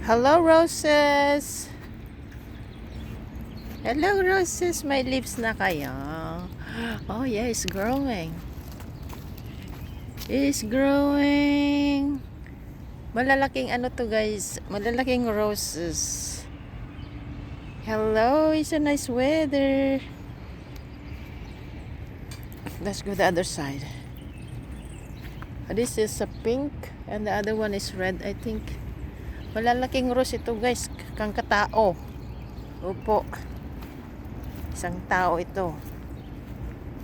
Hello, roses. Hello, roses. May leaves na kayo. Oh, yeah, it's growing. It's growing. Malalaking ano to, guys. Malalaking roses. Hello, it's a nice weather. Let's go the other side. This is a pink and the other one is red, I think. Malalaking rose ito, guys. Kang katao. Opo. Isang tao ito.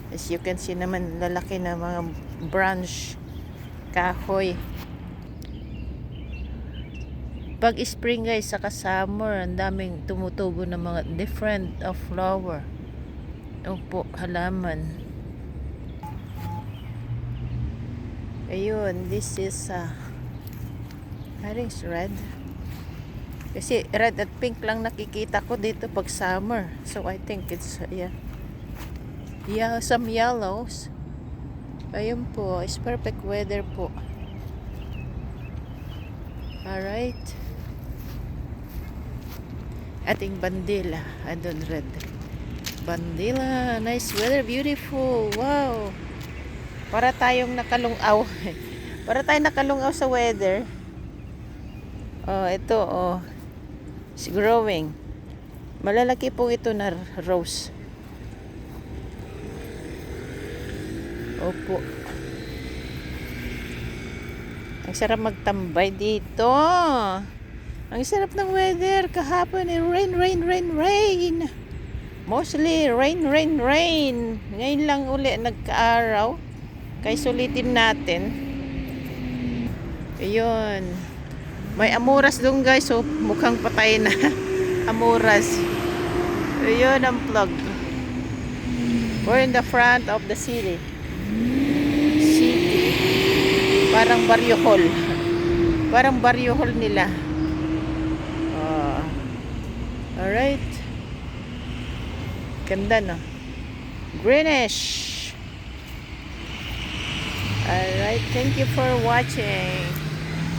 As you can see naman, lalaki na mga branch. Kahoy. Pag spring, guys, saka summer, ang daming tumutubo ng mga different of flower. Opo, halaman. Ayun, this is I think it's red. Kasi red at pink lang nakikita ko dito pag summer. So I think it's yeah. Yeah, some yellows. Ayun po, it's perfect weather po. Alright. Ating bandila. I don't red. Bandila. Nice weather. Beautiful. Wow. Para tayong nakalungaw. Para tayong nakalungaw sa weather. Oh, ito oh. It's growing. Malalaki po ito na rose. Opo. Ang sarap magtambay dito. Ang sarap ng weather. Kahapon rain. Mostly rain. Ngayon lang uli nagkaaraw. Kaya sulitin natin. Ayun. May amuras doon, guys. So, mukhang patay na. Amuras. Ayun ang plug. We're in the front of the city. Parang barrio hall. Parang barrio hall nila. Alright. Ganda, no? Greenish. Alright. Thank you for watching.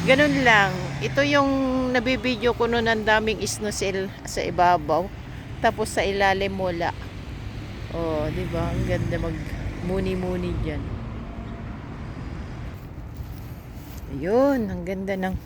Ganun lang. Ito yung nabibideo ko noon, ang daming isnosil sa ibabaw. Tapos sa ilalim mula. Oh, di ba? Ang ganda mag-muni-muni diyan. Ayun, ang ganda ng